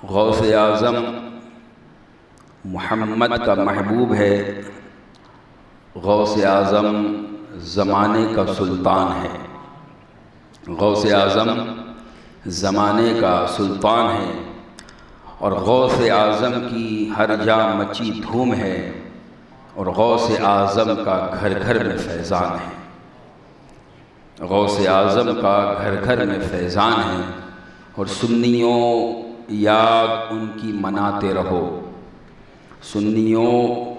غوث اعظم محمد کا محبوب ہے، غوث اعظم زمانے کا سلطان ہے، غوث اعظم زمانے کا سلطان ہے، اور غوث اعظم کی ہر جا مچی دھوم ہے، اور غوث اعظم کا گھر گھر میں فیضان ہے، غوث اعظم کا گھر گھر میں فیضان ہے۔ اور سنیوں یاد ان کی مناتے رہو، سنیوں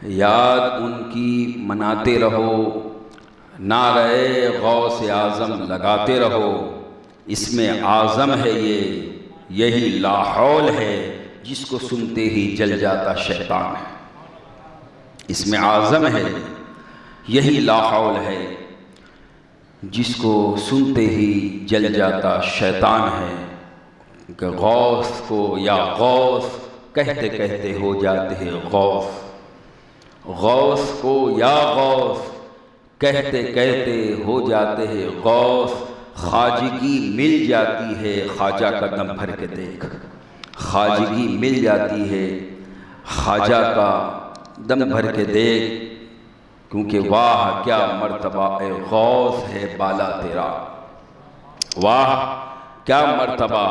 یاد ان کی مناتے رہو، نعرہ غوث اعظم لگاتے رہو۔ اس میں اعظم ہے یہی لاحول ہے، جس کو سنتے ہی جل جاتا شیطان ہے۔ اس میں اعظم ہے یہی لاحول ہے، جس کو سنتے ہی جل جاتا شیطان ہے۔ کہ غوث کو یا غوث کہتے کہتے ہو جاتے ہیں غوث، غوث کو یا غوث کہتے کہتے ہو جاتے ہیں غوث۔ خواجگی مل جاتی ہے خواجہ کا دم بھر کے دیکھ، خواجگی مل جاتی ہے خواجہ کا دم بھر کے دیکھ، کیونکہ واہ کیا مرتبہ اے غوث ہے بالا تیرا، واہ کیا مرتبہ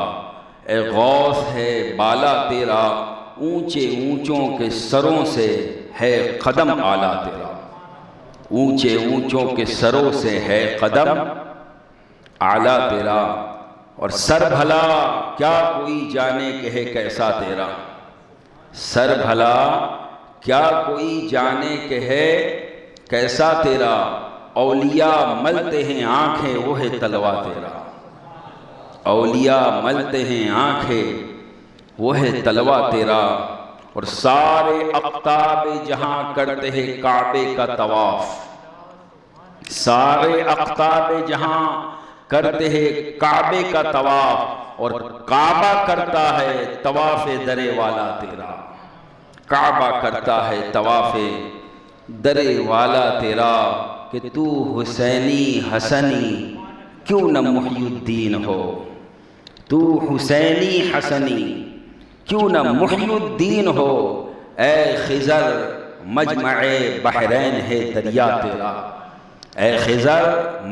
اے غوث ہے بالا تیرا، اونچے اونچوں کے سروں سے ہے قدم اعلیٰ تیرا، اونچے اونچوں کے سروں سے ہے قدم اعلیٰ تیرا۔ اور سر بھلا کیا کوئی جانے کہ ہے کیسا تیرا، سر بھلا کیا کوئی جانے کہ ہے کیسا تیرا، اولیاء ملتے ہیں آنکھیں وہ ہے تلوا تیرا، اولیاء ملتے ہیں آنکھیں وہ ہے تلوا تیرا۔ اور سارے اقطاب جہاں کرتے ہیں کعبے کا طواف، سارے اقطاب جہاں کرتے ہیں کعبے کا طواف، اور کعبہ کرتا ہے طواف درے والا تیرا، کعبہ کرتا ہے طواف درے والا تیرا۔ کہ تو حسینی حسنی کیوں نہ محی الدین ہو، تو حسینی حسنی کیوں نہ محی الدین ہو، اے خضر مجمع بحرین ہے دریا تیرا، اے خضر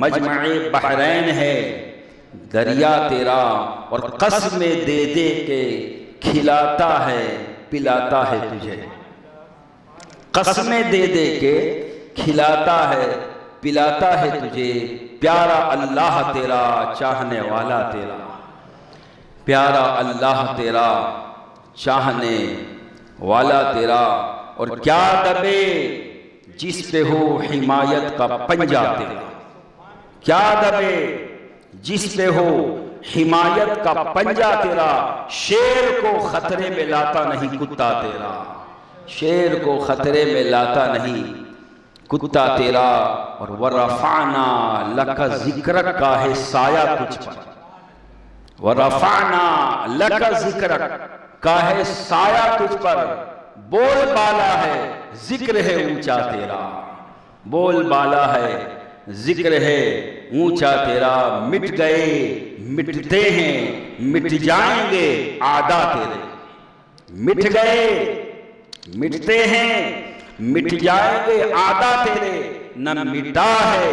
مجمع بحرین ہے دریا تیرا۔ اور قسم دے دے کے کھلاتا ہے پلاتا ہے تجھے، قسم دے دے کے کھلاتا ہے پلاتا ہے تجھے، پیارا اللہ تیرا چاہنے والا تیرا، پیارا اللہ تیرا چاہنے والا تیرا۔ اور کیا دبے جس پہ ہو حمایت کا پنجہ تیرا، کیا دبے جس پہ ہو حمایت کا پنجہ تیرا، شیر کو خطرے میں لاتا نہیں کتا تیرا، شیر کو خطرے میں لاتا نہیں کتا تیرا۔ اور وَرَفَعْنَا لَكَ ذِكْرَكَ کا ہے سایہ تجھ پر، وَرَفَعْنَا لَكَ ذِكْرَكَ کا ہے سایہ تجھ پر، بول بالا ہے ذکر ہے اونچا تیرا، بول بالا ہے ذکر ہے اونچا تیرا۔ مٹ گئے مٹتے ہیں مٹ جائیں گے اعداء تیرے، مٹ گئے مٹتے ہیں مٹ جائیں گے اعداء تیرے، نہ مٹا ہے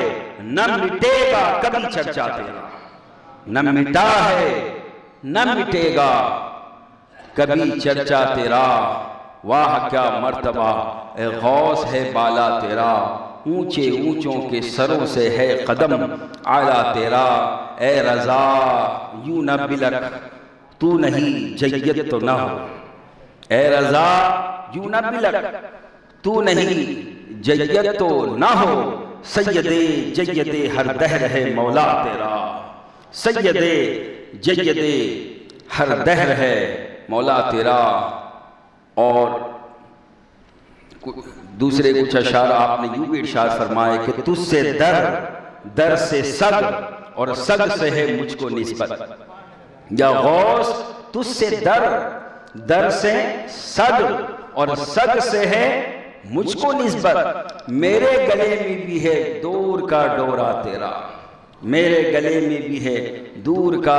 نہ مٹے گا کبھی چرچا تیرا، نہ مٹا ہے نہ مٹے گا کبھی چرچا تیرا۔ واہ کیا مرتبہ اے غوث ہے بالا تیرا، اونچے اونچوں کے سروں سے ہے قدم اعلیٰ تیرا۔ اے رضا یوں نہ بلک تو نہیں جید تو نہ ہو، اے رضا یوں نہ بلک تو نہیں جید تو نہ ہو، سید جید ہر دہر ہے مولا تیرا، سید جید ہر دہر ہے مولا تیرا۔ اور دوسرے کچھ اشعار آپ نے یوں بھی ارشاد فرمائے کہ تجھ سے در سے سگ اور سگ سے ہے مجھ کو نسبت، یا غوث تجھ سے در سے سگ اور سگ سے ہے مجھ کو نسبت، میرے گلے میں بھی ہے دور کا ڈورا تیرا، میرے گلے میں بھی ہے دور کا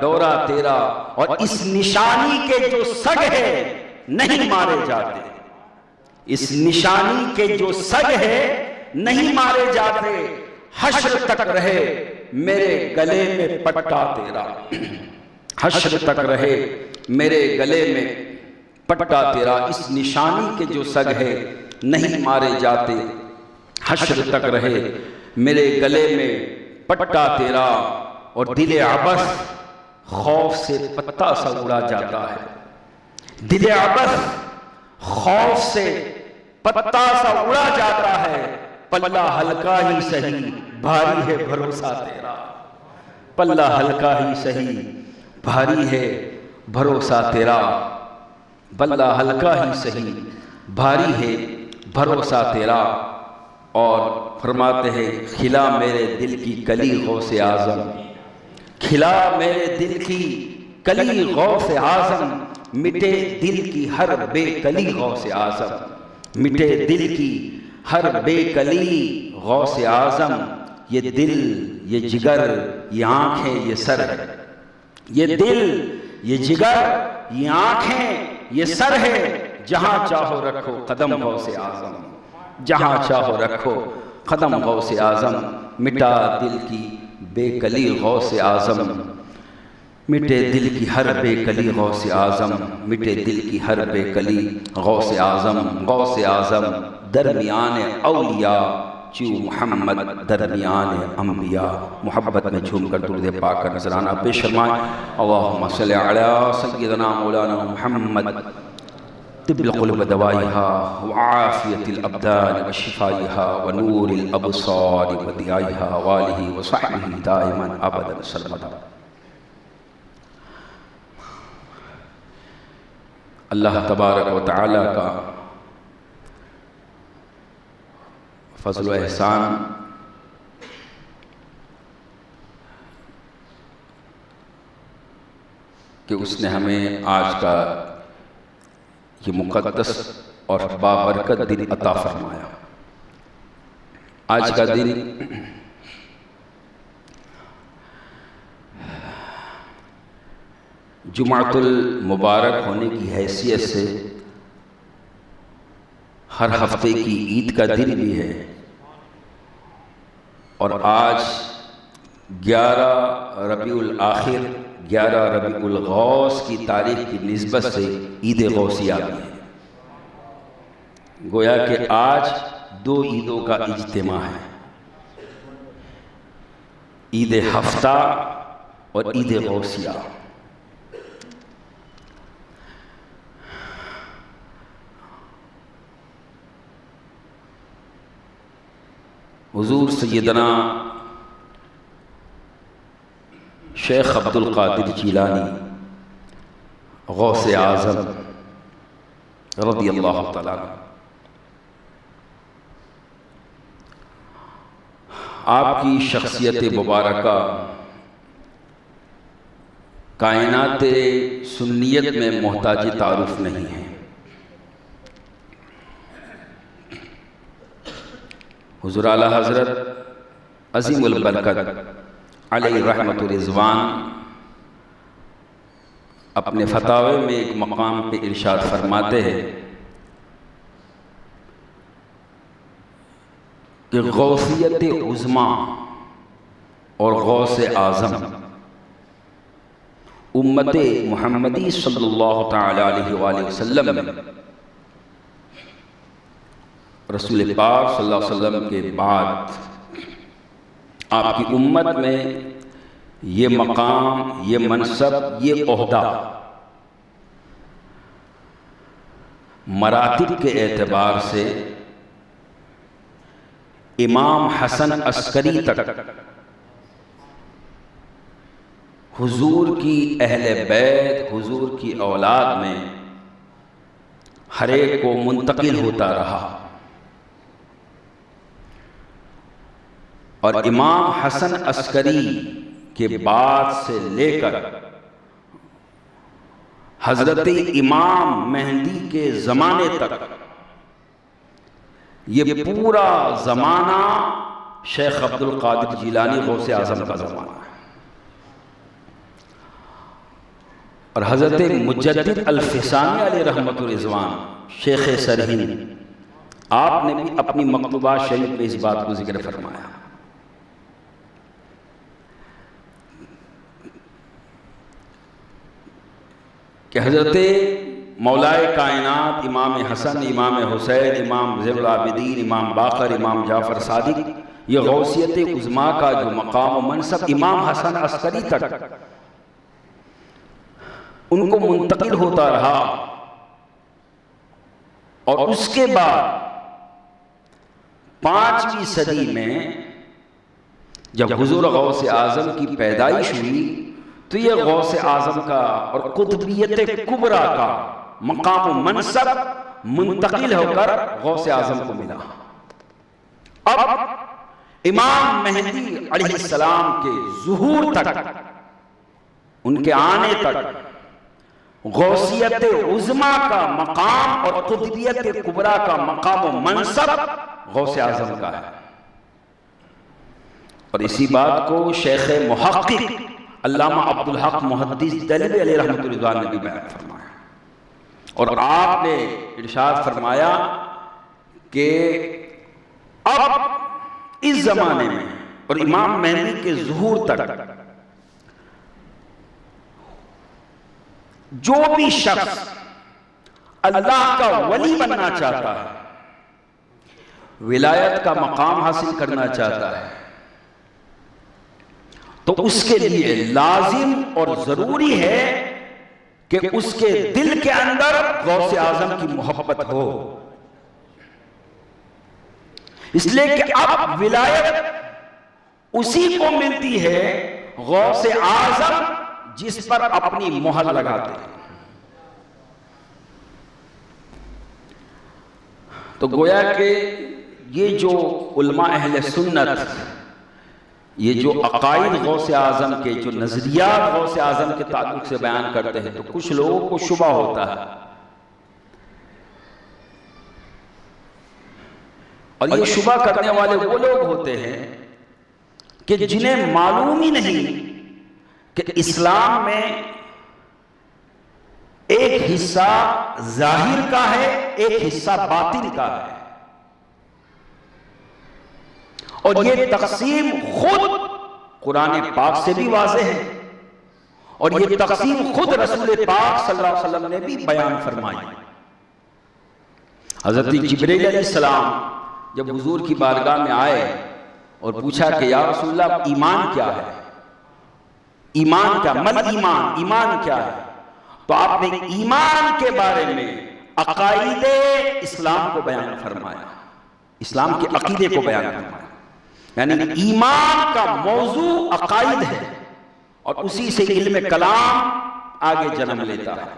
ڈورا تیرا، اور اس نشانی کے جو سگ ہے نہیں مارے جاتے، اس نشانی کے جو سگ ہے نہیں مارے جاتے، حشر تک رہے میرے گلے میں پٹا تیرا، حشر تک رہے میرے گلے میں پٹا تیرا، اس نشانی کے جو سگ ہے نہیں مارے جاتے، حشر تک رہے میرے گلے میں پٹا تیرا، اور دل عبث خوف سے پتا سا اڑا جاتا ہے، دل عبث خوف سے پتا سا اڑا جاتا ہے، پلہ ہلکا ہی سہی بھاری ہے بھروسہ تیرا، پلہ ہلکا ہی سہی بھاری ہے بھروسہ تیرا، پلہ ہلکا ہی سہی بھاری ہے بھروسہ تیرا۔ اور فرماتے ہیں کھلا میرے دل کی کلی غوث اعظم، کھلا میرے دل کی کلی غوث اعظم، مٹے دل کی ہر بے کلی غوث اعظم، مٹے دل کی ہر بے کلی غوث اعظم، یہ دل یہ جگر یہ آنکھیں یہ سر ہے، یہ دل یہ جگر یہ آنکھیں یہ سر ہے، جہاں چاہو رکھو قدم غوث اعظم، جہاں چاہو رکھو قدم غوث اعظم، مٹا دل کی بے کلی غوث اعظم، مٹے دل کی ہر بے کلی غوث اعظم، مٹے دل کی ہر بے کلی غوث اعظم، غوث اعظم درمیان اولیاء چو محمد درمیان انبیاء۔ محبت میں جھوم کر درود پاک کا نذرانہ پیش فرمائیں۔ اللہم صلی علی سیدنا مولانا محمد طب القلوب دوائها وعافیت الابدان وشفائها ونور الابصار ودیائها وآلہ وصحبہ دائما ابدا سرمدا۔ اللہ تبارک و تعالی کا فضل و احسان کہ اس نے ہمیں آج کا یہ مقدس اور بابرکت دن عطا فرمایا۔ آج کا دن جمعۃ المبارک ہونے کی حیثیت سے ہر ہفتے کی عید کا دن بھی ہے، اور آج 11 ربیع الآخر 11 ربیع الغوث کی تاریخ کی نسبت سے عید غوثیہ بھی ہے۔ گویا کہ آج 2 عیدوں کا اجتماع ہے، عید ہفتہ اور عید غوثیہ۔ حضور سیدنا شیخ عبد القادر جیلانی غوث اعظم رضی اللہ تعالیٰ عنہ، آپ کی شخصیت مبارکہ کائنات سنیت میں محتاج تعارف نہیں ہے۔ حضور اعلیٰ حضرت عظیم البرکت علیہ رحمت رضوان اپنے فتاوی میں ایک مقام پہ ارشاد فرماتے ہیں کہ غوثیت عظمیٰ اور غوث اعظم امت محمدی صلی اللہ تعالی علیہ وآلہ وسلم میں رسول پاک صلی اللہ علیہ وسلم کے بعد آپ کی امت میں یہ مقام، یہ منصب، یہ عہدہ مراتب کے اعتبار سے امام حسن عسکری تک حضور کی اہل بیت، حضور کی اولاد میں ہر ایک کو منتقل ہوتا رہا، اور امام حسن عسکری کے بعد سے لے کر حضرت امام مہدی کے زمانے تک یہ پورا زمانہ شیخ عبد القادر جیلانی غوث اعظم کا زمانہ ہے، اور حضرت مجدد الفسانی علیہ رحمت الرضوان شیخ سرہند، آپ نے بھی اپنی مکتوبات شریف میں اس بات کو ذکر فرمایا کہ حضرت مولائے کائنات امام حسن، امام حسین، امام زین العابدین، امام باقر، امام جعفر صادق، یہ غوثیت عظمیٰ کا جو مقام و منصب امام حسن عسکری تک ان کو منتقل ہوتا رہا، اور اس کے بعد 5ویں صدی میں جب حضور غوث اعظم کی پیدائش ہوئی تو یہ غوث اعظم کا اور قطبیت کبریٰ کا مقام و منصب منتقل ہو کر غوث اعظم کو ملا۔ اب امام مہدی علیہ السلام کے ظہور تک، ان کے آنے تک غوثیت عظمیٰ کا مقام اور قطبیت کبریٰ کا مقام و منصب غوث اعظم کا ہے، اور اسی بات کو شیخ محقق علامہ عبدالحق محدث دہلوی علیہ رحمۃ اللہ نے بھی بیان فرمایا، اور آپ نے ارشاد فرمایا کہ اب اس زمانے میں اور امام مہدی کے ظہور تک جو بھی شخص اللہ کا ولی بننا چاہتا ہے، ولایت کا مقام حاصل کرنا چاہتا ہے، تو اس کے لیے لازم اور ضروری ہے کہ اس کے دل کے اندر غوث اعظم کی محبت ہو، اس لیے کہ اب ولایت اسی کو ملتی ہے غوث اعظم جس پر اپنی مہر لگاتے ہیں۔ تو گویا کہ یہ جو علماء اہل سنت یہ جو عقائد غوث اعظم کے جو نظریات غوث اعظم کے تعلق سے بیان کرتے ہیں، تو کچھ لوگوں کو شبہ ہوتا ہے، اور یہ شبہ کرنے والے وہ لوگ ہوتے ہیں کہ جنہیں معلوم ہی نہیں کہ اسلام میں ایک حصہ ظاہر کا ہے، ایک حصہ باطن کا ہے، اور یہ تقسیم خود قرآن پاک سے بھی واضح ہے، اور یہ تقسیم خود رسول پاک صلی اللہ علیہ وسلم نے بھی بیان فرمائی۔ حضرت جبریل علیہ السلام جب حضور کی بارگاہ میں آئے اور پوچھا کہ یا رسول اللہ ایمان کیا ہے، ایمان کیا، مل ایمان، ایمان کیا ہے، تو آپ نے ایمان کے بارے میں عقائد اسلام کو بیان فرمایا، اسلام کے عقیدے کو بیان فرمایا، یعنی ایمان کا موضوع عقائد ہے، اور اسی سے علم کلام آگے جنم لیتا ہے۔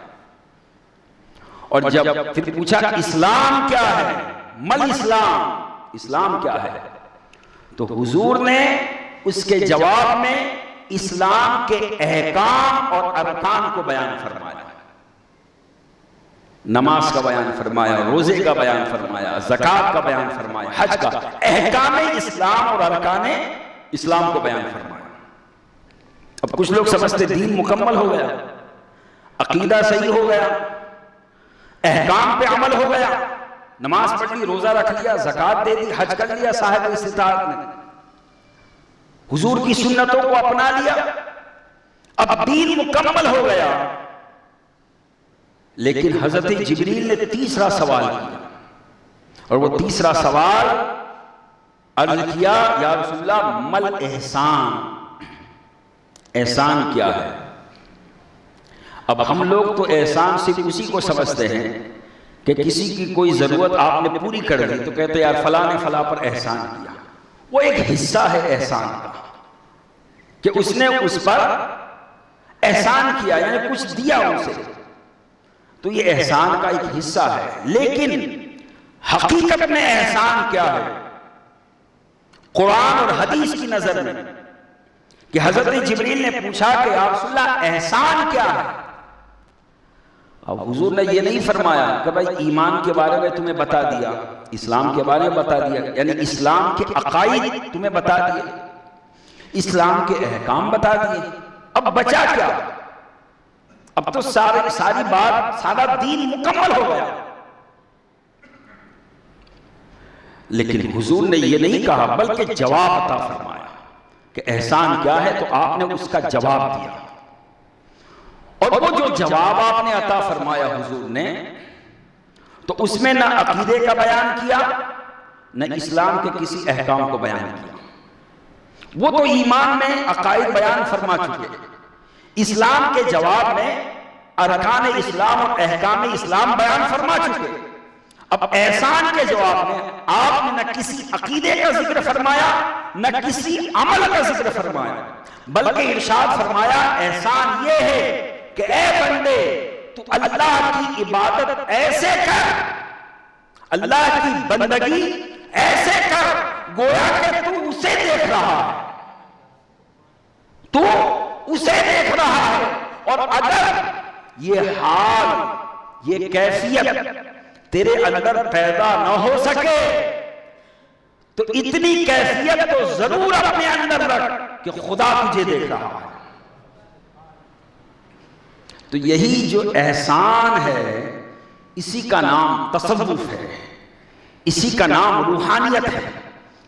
اور جب پھر پوچھا کہ اسلام کیا ہے، مل اسلام، اسلام کیا ہے، تو حضور نے اس کے جواب میں اسلام کے احکام اور ارکان کو بیان فرمایا، نماز کا بیان فرمایا، روزے کا بیان فرمایا، زکوٰۃ کا بیان فرمایا، حج کا، احکام اسلام اور ارکان اسلام کو بیان فرمایا۔ اب کچھ لوگ سمجھتے دین مکمل ہو گیا، عقیدہ صحیح ہو گیا، احکام پہ عمل ہو گیا، نماز پڑھ لی، روزہ رکھ لیا، زکوٰۃ دے دی، حج کر لیا صاحب استطاعت نے، حضور کی سنتوں کو اپنا لیا، اب دین مکمل ہو گیا۔ لیکن حضرت جبریل نے تیسرا سوال کیا، اور وہ تیسرا سوال عرض کیا، یا رسول اللہ مل احسان، احسان کیا ہے؟ اب ہم لوگ تو احسان صرف اسی کو سمجھتے ہیں کہ کسی کی کوئی ضرورت آپ نے پوری کر دی تو کہتے ہیں یار فلاں نے فلاں پر احسان کیا، وہ ایک حصہ ہے احسان کا کہ اس نے اس پر احسان کیا، یعنی کچھ دیا اسے، تو یہ احسان کا ایک حصہ ہے۔ لیکن حقیقت میں احسان کیا ہے قرآن اور حدیث کی نظر میں؟ کہ حضرت جبریل نے پوچھا کہ یا رسول اللہ احسان کیا ہے؟ اب حضور نے یہ نہیں فرمایا کہ بھائی ایمان کے بارے میں تمہیں بتا دیا، اسلام کے بارے میں بتا دیا، یعنی اسلام کے عقائد تمہیں بتا دیے، اسلام کے احکام بتا دیے، اب بچا کیا؟ اب تو ساری بات، سارا دین مکمل ہو گیا۔ لیکن حضور نے یہ نہیں کہا بلکہ جواب عطا فرمایا کہ احسان کیا ہے، تو آپ نے اس کا جواب دیا، اور وہ جو جواب آپ نے عطا فرمایا حضور نے، تو اس میں نہ عقیدے کا بیان کیا، نہ اسلام کے کسی احکام کو بیان کیا۔ وہ تو ایمان میں عقائد بیان فرما چکے، اسلام کے جواب میں ارکان اسلام اور احکام اسلام بیان فرما چکے۔ اب احسان کے جواب میں آپ نے نہ کسی عقیدے کا ذکر فرمایا، نہ کسی عمل کا ذکر فرمایا، بلکہ ارشاد فرمایا احسان یہ ہے کہ اے بندے تو اللہ کی عبادت ایسے کر، اللہ کی بندگی ایسے کر گویا کہ تو اسے دیکھ رہا ہے، تو اسے دیکھ رہا ہے، اور اگر یہ حال، یہ کیفیت تیرے اندر پیدا نہ ہو سکے تو اتنی کیفیت تو ضرور اپنے اندر رکھ کہ خدا تجھے دیکھ رہا ہے۔ تو یہی جو احسان ہے، اسی کا نام تصوف ہے، اسی کا نام روحانیت ہے،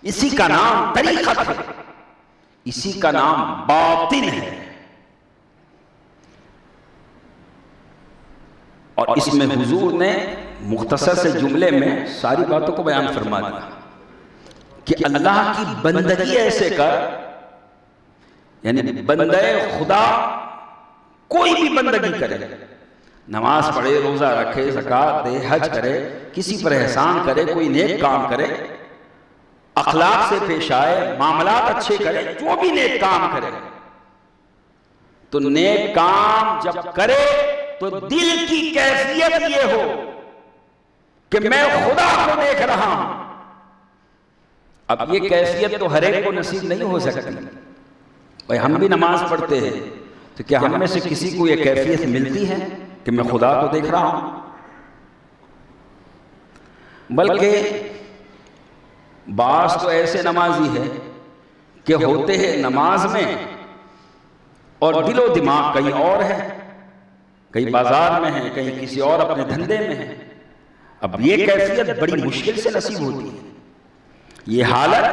اسی کا نام طریقت ہے، اسی کا نام باطن ہے۔ اور اس میں حضور نے مختصر سے جملے میں ساری باتوں کو بیان فرما دیا کہ اللہ کی بندگی ایسے کر، یعنی بندے خدا کوئی بھی بندگی کرے، نماز پڑھے، روزہ رکھے، زکوٰۃ دے، حج کرے، کسی پر احسان کرے، کوئی نیک کام کرے، اخلاق سے پیش آئے، معاملات اچھے کرے، جو بھی نیک کام کرے، تو نیک کام جب کرے تو دل کی کیفیت یہ ہو کہ میں خدا کو دیکھ رہا ہوں۔ اب یہ کیفیت تو ہر ایک کو نصیب نہیں ہو سکتی۔ بھائی ہم بھی نماز پڑھتے ہیں، تو کیا ہم میں سے کسی کو یہ کیفیت ملتی ہے کہ میں خدا کو دیکھ رہا ہوں؟ بلکہ بعض تو ایسے نمازی ہے کہ ہوتے ہیں نماز میں اور دل و دماغ کہیں اور ہے، کہیں بازار میں ہے، کہیں کسی اور اپنے دھندے میں ہے۔ اب یہ کیفیت بڑی مشکل سے نصیب ہوتی ہے، یہ حالت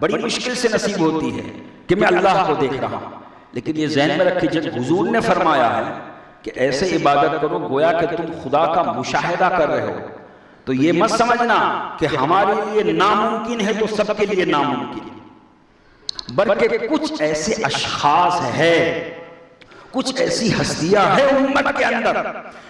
بڑی مشکل سے نصیب ہوتی ہے کہ میں اللہ کو دیکھ رہا ہوں۔ لیکن یہ ذہن میں رکھیں، جب حضور نے فرمایا ہے کہ ایسے عبادت کرو گویا کہ تم خدا کا مشاہدہ کر رہے ہو، تو یہ مت سمجھنا کہ ہمارے لیے ناممکن ہے تو سب کے لیے ناممکن ہے، بلکہ کچھ ایسے اشخاص ہیں، کچھ ایسی ہستیاں ہیں امت کے اندر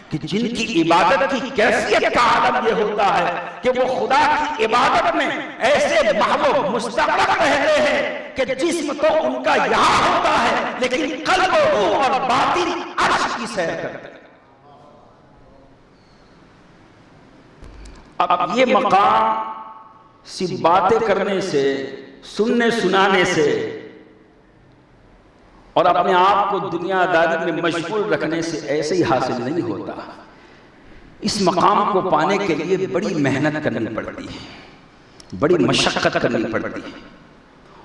کہ جن کی عبادت کی کیفیت کا عالم یہ ہوتا ہے کہ وہ خدا کی عبادت میں ایسے محو مستغرق رہتے ہیں کہ جسم تو ان کا یہاں ہوتا ہے لیکن قلب و روح اور باطن عرش کی سیر کرتے ہیں۔ اب یہ مقام صرف باتیں کرنے سے، سننے سنانے سے اور اپنے آپ کو دنیا داری میں مشغول رکھنے سے ایسے ہی حاصل نہیں ہوتا۔ اس مقام کو پانے کے لیے بڑی محنت کرنی پڑتی ہے، بڑی مشقت کرنی پڑتی ہے،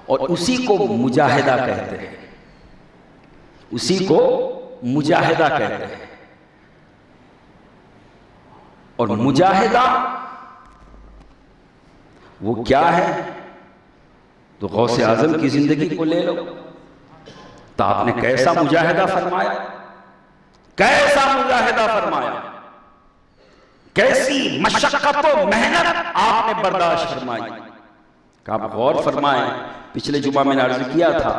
اور اسی کو مجاہدہ کہتے ہیں، اسی کو مجاہدہ کہتے ہیں۔ اور مجاہدہ وہ کیا ہے؟ تو غوث اعظم کی زندگی کو لے لو، تو آپ نے کیسا مجاہدہ فرمایا، کیسا مجاہدہ فرمایا، کیسی مشقت و محنت آپ نے برداشت فرمائی۔ کہ آپ غور فرمائیں، پچھلے جمعہ میں نے عرض کیا تھا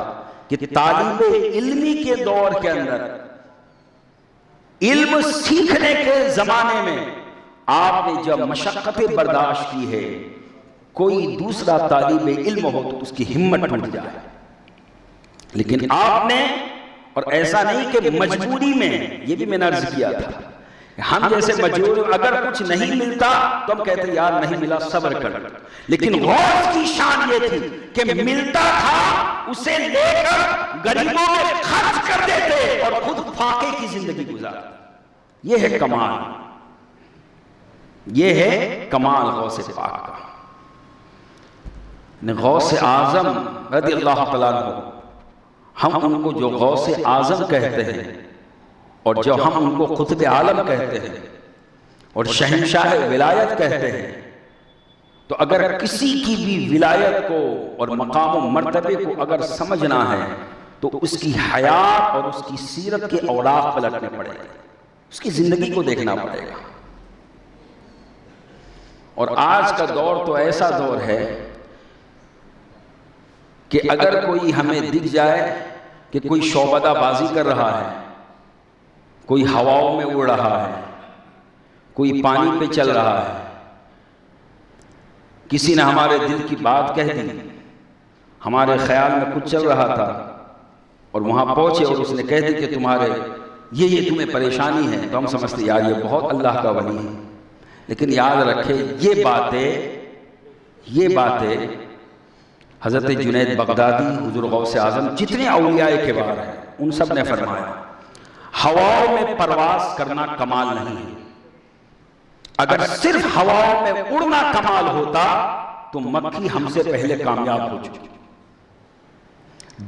کہ طالب علمی کے دور کے اندر، علم سیکھنے کے زمانے میں آپ نے جب مشقتیں برداشت کی ہے، کوئی دوسرا طالب علم ہو تو اس کی ہمت ٹوٹ جائے، لیکن آپ نے، اور ایسا نہیں کہ مجبوری میں، یہ بھی میں نے عرض کیا تھا، ہم جیسے مجبور اگر کچھ نہیں ملتا تو ہم کہتے یار نہیں ملا صبر کر، لیکن غوث کی شان یہ تھی کہ ملتا تھا اسے لے کر غریبوں میں خرچ کر دیتے اور خود فاقے کی زندگی گزارتے۔ یہ ہے کمال، یہ ہے کمال غوث پاک کا۔ غوث اعظم رضی اللہ تعالیٰ عنہ، ہم ان کو جو غوث اعظم کہتے ہیں اور جو ہم ان کو قطب عالم کہتے ہیں اور شہنشاہ ولایت کہتے ہیں، تو اگر کسی کی بھی ولایت کو اور مقام و مرتبے کو اگر سمجھنا ہے تو اس کی حیات اور اس کی سیرت کے اوراق پلٹنے پڑے گا، اس کی زندگی کو دیکھنا پڑے گا۔ اور آج کا دور تو ایسا دور ہے کہ اگر کوئی ہمیں دکھ جائے کہ کوئی شعبدہ بازی کر رہا ہے، کوئی ہواؤں میں اڑ رہا ہے، کوئی پانی پہ چل رہا ہے، کسی نے ہمارے دل کی بات کہہ دی، ہمارے خیال میں کچھ چل رہا تھا اور وہاں پہنچے اور اس نے کہہ دی کہ تمہارے یہ تمہیں پریشانی ہے، تو ہم سمجھتے یار یہ بہت اللہ کا ولی ہے۔ لیکن یاد رکھے یہ باتیں حضرت جنید بغدادی، حضور غوث اعظم، جتنے اولیاء کبار ہیں ان سب نے فرمایا ہواؤں میں پرواز کرنا کمال نہیں ہے۔ اگر صرف ہواؤں میں اڑنا کمال ہوتا تو مکھی ہم سے پہلے کامیاب ہو چکی۔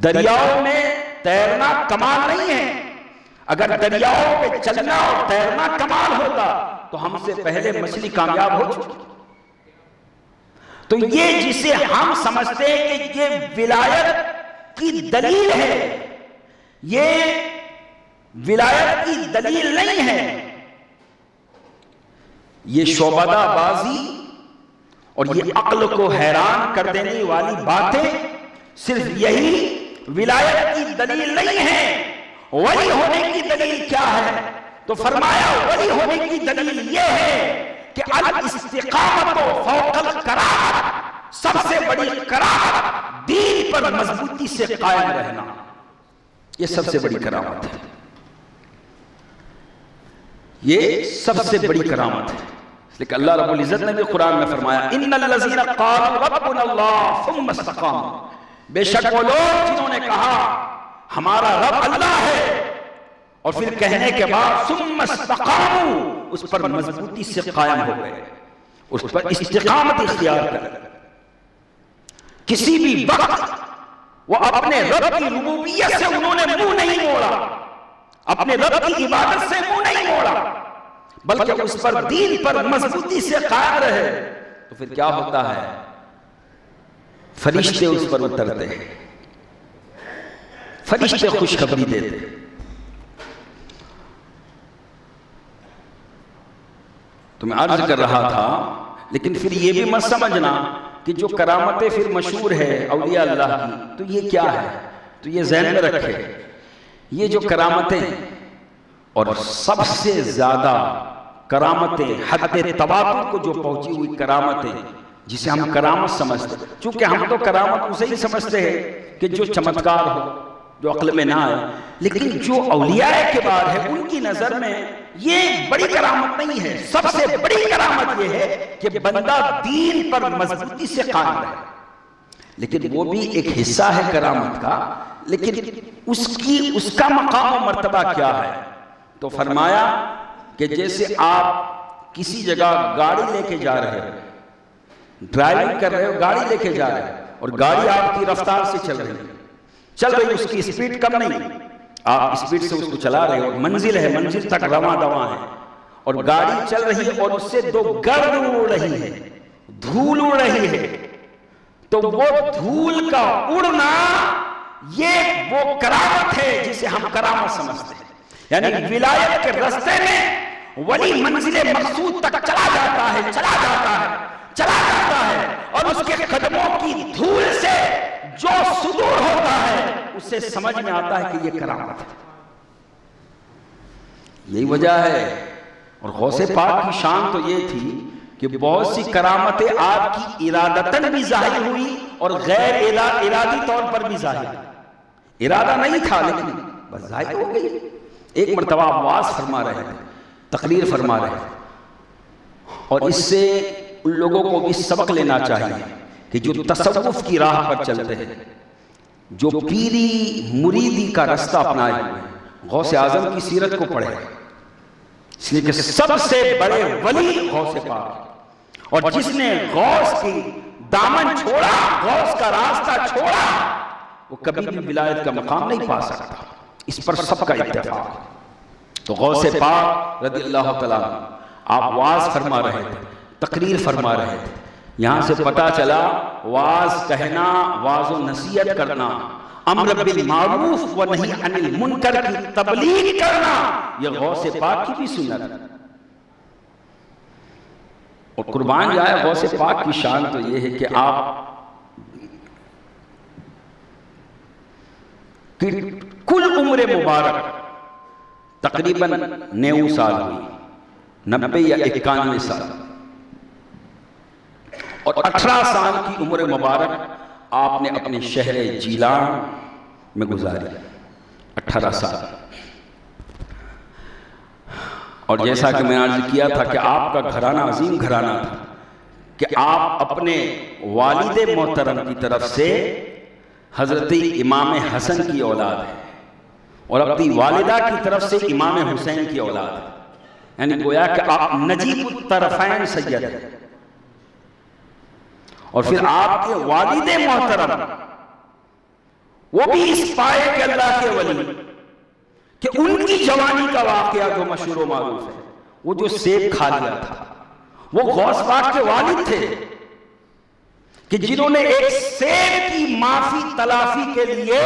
دریاؤں میں تیرنا کمال نہیں ہے، اگر دریاؤں پہ چلنا اور تیرنا کمال ہوتا تو ہم سے پہلے مچھلی کامیاب ہو چکی۔ تو یہ جسے ہم سمجھتے ہیں کہ یہ ولایت کی دلیل ہے، یہ ولایت کی دلیل نہیں ہے، یہ شعبدہ بازی اور یہ عقل کو حیران کر دینے والی باتیں صرف یہی ولایت کی دلیل نہیں ہے۔ ولی ہونے کی دلیل کیا ہے؟ تو فرمایا ولی ہونے کی دلیل یہ ہے کہ الاستقامت فوق الکراہت، سب سے بڑی کراہت دین پر مضبوطی سے قائم رہنا، یہ سب سے بڑی کرامت ہے، یہ سب سے بڑی کرامت ہے۔ لیکن اللہ رب العزت نے بھی قرآن میں فرمایا ان الذین قالوا ربنا اللہ ثم استقاموا، بے شک وہ لوگ جنہوں نے کہا ہمارا رب اللہ ہے اور پھر کہنے کے بعد ثم استقاموا، اس پر مضبوطی سے قائم ہو گئے، اس پر استقامت اختیار کر کسی بھی وقت وہ اپنے رب کی ربوبیت سے انہوں نے منہ نہیں موڑا، اپنے رب کی عبادت سے منہ نہیں موڑا، بلکہ اس پر دین پر مضبوطی سے قائم رہے، تو پھر کیا ہوتا ہے؟ فرشتے اس پر اترتے ہیں، فرشتے خوشخبری دیتے ہیں۔ تو میں عرض کر رہا تھا، لیکن پھر یہ بھی مت سمجھنا کہ جو کرامتیں پھر مشہور ہے اولیاء اللہ کی تو یہ کیا ہے، تو یہ ذہن میں رکھے، یہ جو کرامتیں اور سب سے زیادہ کرامتیں حد تواتر کو جو پہنچی ہوئی کرامتیں جسے ہم کرامت سمجھتے ہیں، چونکہ ہم تو کرامت اسے ہی سمجھتے ہیں کہ جو چمتکار ہو، جو عقل میں نہ آئے، لیکن جو اولیاء کبار ہے ان کی نظر میں یہ بڑی کرامت نہیں ہے، سب سے بڑی کرامت یہ ہے کہ بندہ دین پر مضبوطی سے قائم رہے، لیکن وہ بھی ایک حصہ ہے کرامت کا، لیکن اس کا مقام و مرتبہ کیا ہے؟ تو فرمایا کہ جیسے آپ کسی جگہ گاڑی لے کے جا رہے ہو، ڈرائیونگ کر رہے ہو، گاڑی لے کے جا رہے ہو اور گاڑی آپ کی رفتار سے چل رہی اس کی اسپیڈ کم نہیں، آپ اسپیڈ سے اس کو چلا رہے ہو، منزل ہے، منزل تک رواں دواں ہے اور گاڑی چل رہی ہے اور اس سے دو گرد اڑ رہی ہے، دھول اڑ رہی ہے، تو وہ دھول کا اڑنا یہ وہ کرامت ہے جسے ہم کرامت سمجھتے ہیں، یعنی ولایت کے راستے میں ولی منزل مقصود تک چلا جاتا ہے اور اس کے قدموں کی دھول سے جو صدور ہوتا ہے اسے سمجھ میں آتا ہے کہ یہ کرامت ہے۔ یہی وجہ ہے، اور غوث پاک کی شان تو یہ تھی کہ بہت سی کرامتیں آپ کی ارادتاً بھی ظاہر ہوئی اور غیر ارادی طور پر بھی ظاہر ہوئی، ارادہ نہیں تھا لیکن بس ظاہر ہو گئی۔ ایک مرتبہ آپ واعظ فرما رہے تھے، تقریر فرما رہے تھے، اور اس سے ان لوگوں کو بھی سبق لینا چاہیے کہ جو تصوف کی راہ پر چلتے ہیں، جو پیری مریدی کا راستہ اپنائے ہوئے ہیں، غوث اعظم کی سیرت کو پڑھیں، اس لیے کہ سب سے بڑے ولی غوث پاک، اور جس نے غوث کی دامن چھوڑا، غوث کا راستہ چھوڑا، وہ کبھی بھی ولایت کا مقام نہیں پا سکتا، اس پر سب کا اتفاق۔ تو غوث پاک رضی اللہ تعالیٰ آپ واعظ فرما رہے تھے، تقریر فرما رہے تھے، یہاں سے پتہ چلا واعظ کہنا، واعظ و نصیحت کرنا، امر بالمعروف و نہی عن المنکر کی تبلیغ کرنا، یہ غوث پاک کی بھی سنت ہے۔ اور قربان جائے غوث پاک کی شان تو یہ ہے کہ آپ کی کل عمر مبارک تقریباً 90 سال ہوئی، 90 یا 91 سال، اور 18 سال کی عمر مبارک آپ نے اپنے شہر جیلان میں گزاری، 18 سال۔ اور جیسا کہ میں نے عرض کیا تھا کہ آپ کا گھرانہ عظیم گھرانہ تھا، کہ آپ اپنے والد محترم کی طرف سے حضرت امام حسن کی اولاد ہے، اور اپنی والدہ کی طرف سے امام حسین کی اولاد ہے، یعنی گویا کہ آپ نجیب الطرفین سید ہیں۔ اور پھر آپ کے والد محترم وہ بھی اس پائے کے اللہ کے ولی، کہ ان کی جوانی کا واقعہ جو مشہور و معروف ہے، وہ جو سیب کھا لیا تھا، وہ غوث پاک کے والد تھے، کہ جنہوں نے ایک سیب کی معافی تلافی کے لیے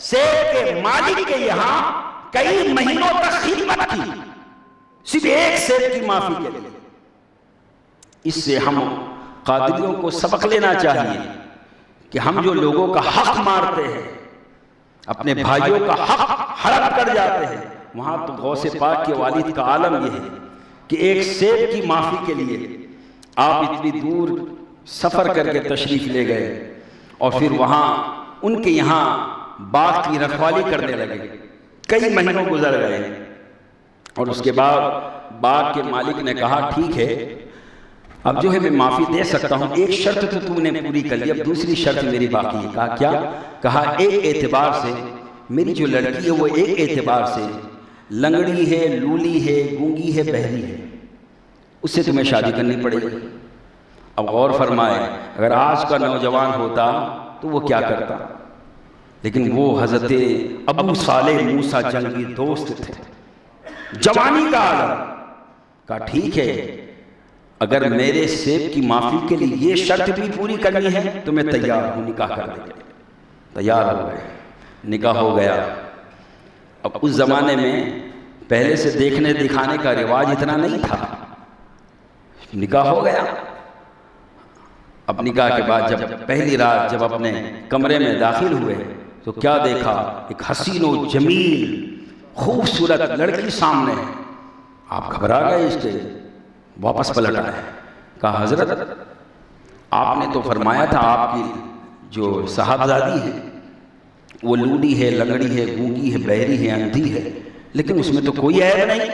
سیب کے مالک کے یہاں کئی مہینوں تک خدمت کی، صرف ایک سیب کی معافی کے لیے۔ اس سے ہم قادریوں کو سبق لینا چاہیے کہ ہم جو لوگوں کا حق مارتے ہیں، اپنے بھائیوں کا حق ہڑپ کر جاتے ہیں، وہاں تو غوث پاک کے والد کا عالم یہ ہے کہ ایک سیب کی معافی کے لیے آپ اتنی دور سفر کر کے تشریف لے گئے، اور پھر وہاں ان کے یہاں باغ کی رکھوالی کرنے لگے، کئی مہینوں گزر گئے، اور اس کے بعد باغ کے مالک نے کہا ٹھیک ہے اب جو ہے میں معافی دے سکتا ہوں، ایک شرط تو تم نے پوری کر لی، اب دوسری شرط میری باقی ہے۔ کہا کیا؟ کہا ایک اعتبار سے میری جو لڑکی ہے وہ ایک اعتبار سے لنگڑی ہے، لولی ہے، گونگی ہے، بہری ہے، اس سے تمہیں شادی کرنی پڑے گی۔ اب غور فرمائے، اگر آج کا نوجوان ہوتا تو وہ کیا کرتا، لیکن وہ حضرت ابو صالح موسیٰ جنگی دوست تھے، جوانی کا عالم۔ کہا ٹھیک ہے اگر میرے سیب کی معافی کے لیے یہ شرط بھی پوری کرنی ہے تو میں تیار ہوں، نکاح کر دیں۔ تیار ہو گئے، نکاح ہو گیا۔ اب اس زمانے میں پہلے سے دیکھنے دکھانے کا رواج اتنا نہیں تھا، نکاح ہو گیا۔ اب نکاح کے بعد جب پہلی رات جب اپنے کمرے میں داخل ہوئے تو کیا دیکھا، ایک حسین و جمیل خوبصورت لڑکی سامنے۔ آپ گھبرا گئے، اس کے واپس پلٹ آئے۔ کہا حضرت آپ نے تو فرمایا تھا آپ کی جو صاحبزادی ہے وہ لولی ہے، لنگڑی ہے، گونگی ہے، بہری ہے، اندھی ہے، لیکن اس میں تو کوئی عیب نہیں،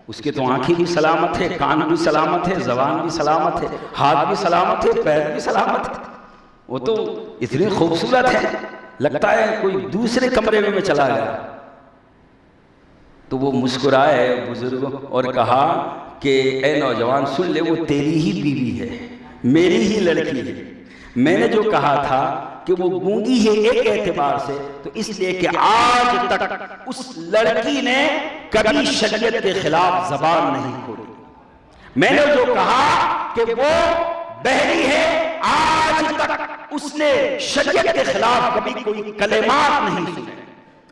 اس کے تو آنکھیں بھی سلامت ہے، کان بھی سلامت ہے، زبان بھی سلامت ہے، ہاتھ بھی سلامت ہے، پیر بھی سلامت ہے، وہ تو اتنی خوبصورت ہے، لگتا ہے کوئی دوسرے کمرے میں چلا گیا۔ تو وہ مسکرائے بزرگ اور کہا کہ اے نوجوان سن لے، وہ تیری ہی بیوی ہے، میری ہی لڑکی ہے۔ میں نے جو کہا تھا کہ وہ گونگی ہے ایک اعتبار سے، تو اس لیے کہ آج تک اس لڑکی نے کبھی شریعت کے خلاف زبان نہیں کھولی۔ میں نے جو کہا کہ وہ بہری ہے، آج تک اس نے شریعت کے خلاف کبھی کوئی کلمات نہیں سنے۔